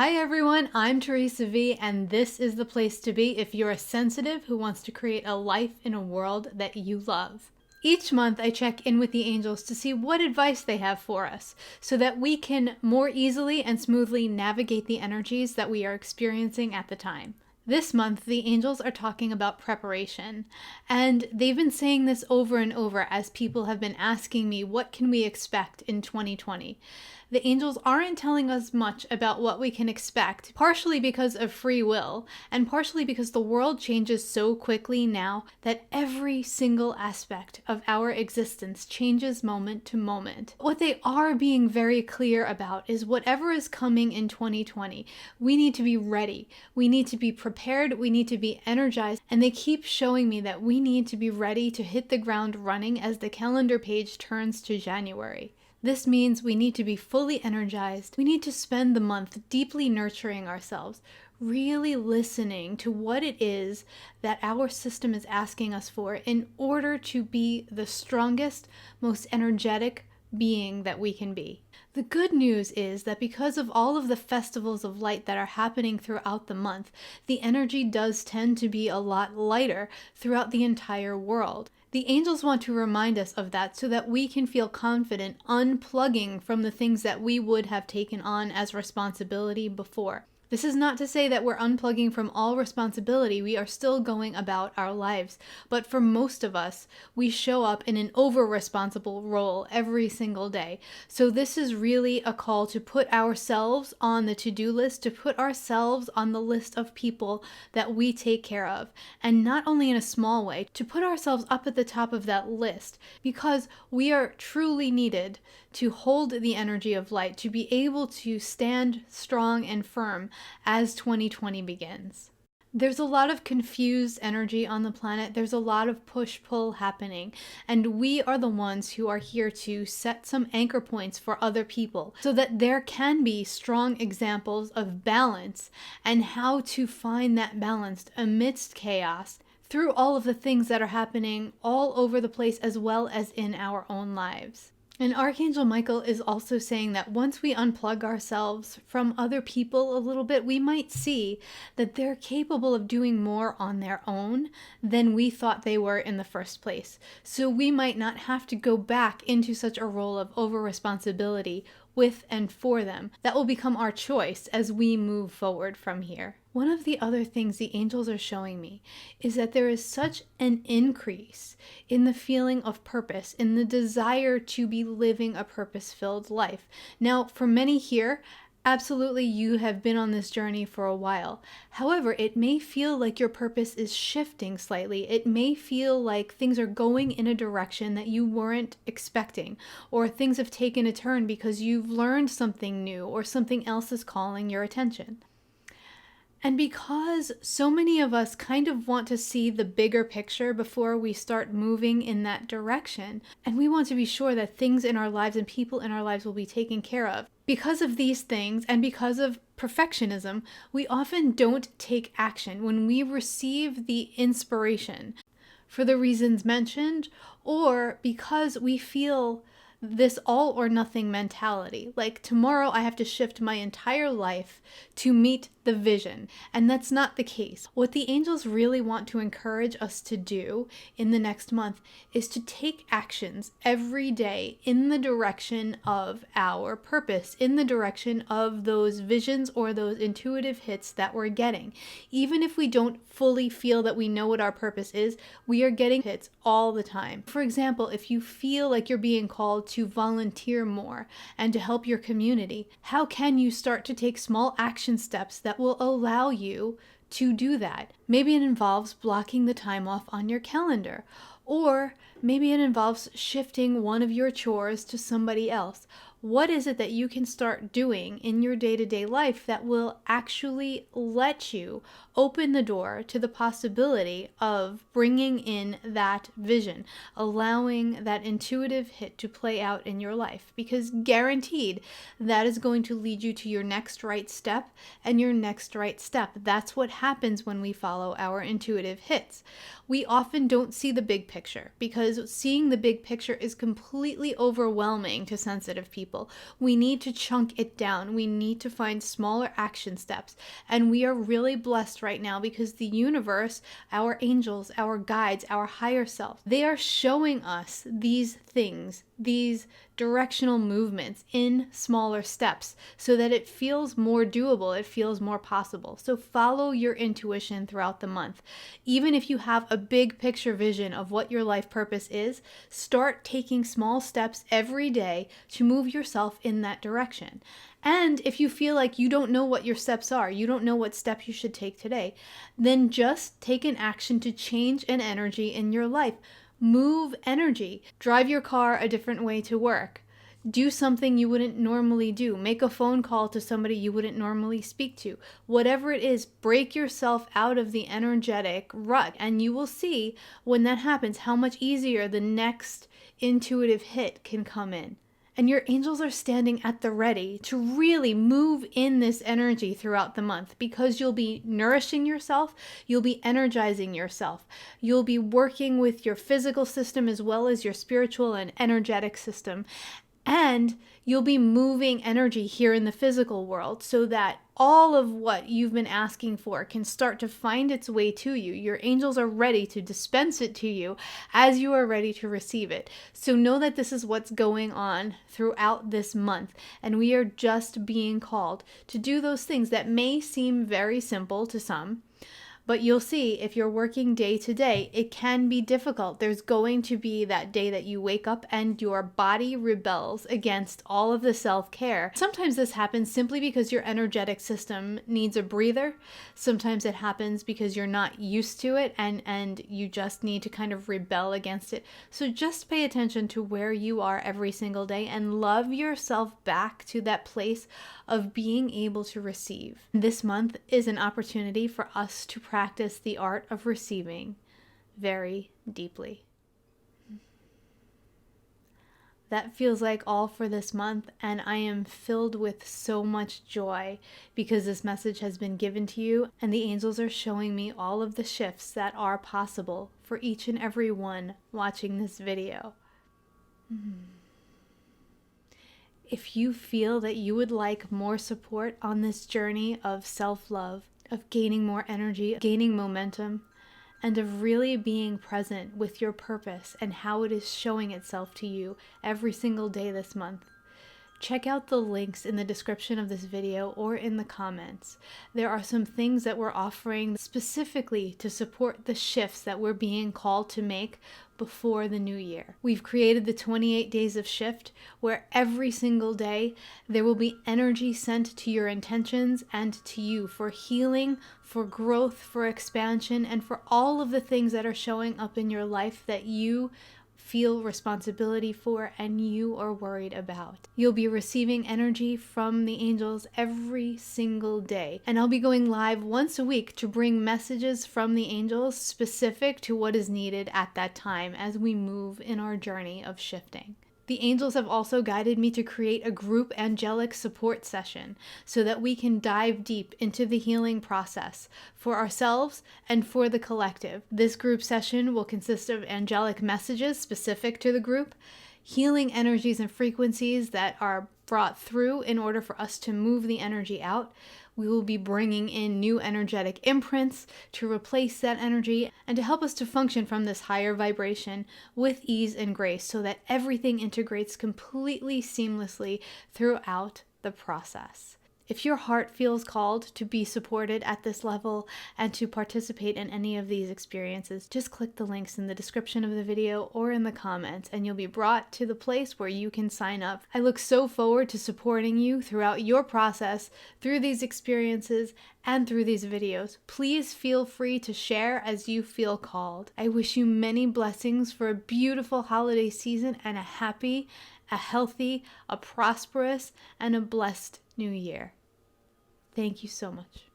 Hi everyone, I'm Theresa V, and this is the place to be if you're a sensitive who wants to create a life in a world that you love. Each month I check in with the angels to see what advice they have for us so that we can more easily and smoothly navigate the energies that we are experiencing at the time. This month, the angels are talking about preparation, and they've been saying this over and over as people have been asking me, what can we expect in 2020? The angels aren't telling us much about what we can expect, partially because of free will, and partially because the world changes so quickly now that every single aspect of our existence changes moment to moment. What they are being very clear about is whatever is coming in 2020, we need to be ready. We need to be prepared. We need to be energized. And they keep showing me that we need to be ready to hit the ground running as the calendar page turns to January. This means we need to be fully energized. We need to spend the month deeply nurturing ourselves, really listening to what it is that our system is asking us for in order to be the strongest, most energetic being that we can be. The good news is that because of all of the festivals of light that are happening throughout the month, the energy does tend to be a lot lighter throughout the entire world. The angels want to remind us of that so that we can feel confident unplugging from the things that we would have taken on as responsibility before. This is not to say that we're unplugging from all responsibility. We are still going about our lives. But for most of us, we show up in an over-responsible role every single day. So this is really a call to put ourselves on the to-do list, to put ourselves on the list of people that we take care of. And not only in a small way, to put ourselves up at the top of that list, because we are truly needed to hold the energy of light, to be able to stand strong and firm as 2020 begins. There's a lot of confused energy on the planet. There's a lot of push-pull happening, and we are the ones who are here to set some anchor points for other people so that there can be strong examples of balance and how to find that balance amidst chaos through all of the things that are happening all over the place as well as in our own lives. And Archangel Michael is also saying that once we unplug ourselves from other people a little bit, we might see that they're capable of doing more on their own than we thought they were in the first place. So we might not have to go back into such a role of over-responsibility with and for them. That will become our choice as we move forward from here. One of the other things the angels are showing me is that there is such an increase in the feeling of purpose, in the desire to be living a purpose-filled life. Now, for many here, absolutely, you have been on this journey for a while. However, it may feel like your purpose is shifting slightly. It may feel like things are going in a direction that you weren't expecting, or things have taken a turn because you've learned something new or something else is calling your attention. And because so many of us kind of want to see the bigger picture before we start moving in that direction, and we want to be sure that things in our lives and people in our lives will be taken care of. Because of these things and because of perfectionism, we often don't take action when we receive the inspiration for the reasons mentioned, or because we feel this all or nothing mentality. Like, tomorrow I have to shift my entire life to meet the vision. And that's not the case. What the angels really want to encourage us to do in the next month is to take actions every day in the direction of our purpose, in the direction of those visions or those intuitive hits that we're getting. Even if we don't fully feel that we know what our purpose is, we are getting hits all the time. For example, if you feel like you're being called to volunteer more and to help your community, how can you start to take small action steps that will allow you to do that? Maybe it involves blocking the time off on your calendar, or maybe it involves shifting one of your chores to somebody else. What is it that you can start doing in your day-to-day life that will actually let you open the door to the possibility of bringing in that vision, allowing that intuitive hit to play out in your life? Because guaranteed, that is going to lead you to your next right step and your next right step. That's what happens when we follow our intuitive hits. We often don't see the big picture because seeing the big picture is completely overwhelming to sensitive people. people. We need to chunk it down. We need to find smaller action steps. And we are really blessed right now because the universe, our angels, our guides, our higher self, they are showing us these things, these directional movements in smaller steps so that it feels more doable, it feels more possible. So follow your intuition throughout the month. Even if you have a big picture vision of what your life purpose is, start taking small steps every day to move yourself in that direction. And if you feel like you don't know what your steps are, you don't know what step you should take today, then just take an action to change an energy in your life. Move energy. Drive your car a different way to work. Do something you wouldn't normally do. Make a phone call to somebody you wouldn't normally speak to. Whatever it is, break yourself out of the energetic rut, and you will see when that happens how much easier the next intuitive hit can come in. And your angels are standing at the ready to really move in this energy throughout the month because you'll be nourishing yourself, you'll be energizing yourself, you'll be working with your physical system as well as your spiritual and energetic system. And you'll be moving energy here in the physical world so that all of what you've been asking for can start to find its way to you. Your angels are ready to dispense it to you as you are ready to receive it. So know that this is what's going on throughout this month. And we are just being called to do those things that may seem very simple to some. But you'll see if you're working day to day, it can be difficult. There's going to be that day that you wake up and your body rebels against all of the self-care. Sometimes this happens simply because your energetic system needs a breather. Sometimes it happens because you're not used to it and you just need to kind of rebel against it. So just pay attention to where you are every single day and love yourself back to that place of being able to receive. This month is an opportunity for us to practice the art of receiving very deeply. That feels like all for this month, and I am filled with so much joy because this message has been given to you, and the angels are showing me all of the shifts that are possible for each and every one watching this video. If you feel that you would like more support on this journey of self-love, of gaining more energy, gaining momentum, and of really being present with your purpose and how it is showing itself to you every single day this month, check out the links in the description of this video or in the comments. There are some things that we're offering specifically to support the shifts that we're being called to make before the new year. We've created the 28 days of shift where every single day there will be energy sent to your intentions and to you for healing, for growth, for expansion, and for all of the things that are showing up in your life that you feel responsibility for and you are worried about. You'll be receiving energy from the angels every single day. And I'll be going live once a week to bring messages from the angels specific to what is needed at that time as we move in our journey of shifting. The angels have also guided me to create a group angelic support session so that we can dive deep into the healing process for ourselves and for the collective. This group session will consist of angelic messages specific to the group, healing energies and frequencies that are brought through in order for us to move the energy out. We will be bringing in new energetic imprints to replace that energy and to help us to function from this higher vibration with ease and grace so that everything integrates completely seamlessly throughout the process. If your heart feels called to be supported at this level and to participate in any of these experiences, just click the links in the description of the video or in the comments and you'll be brought to the place where you can sign up. I look so forward to supporting you throughout your process, through these experiences, and through these videos. Please feel free to share as you feel called. I wish you many blessings for a beautiful holiday season and a happy, a healthy, a prosperous, and a blessed new year. Thank you so much.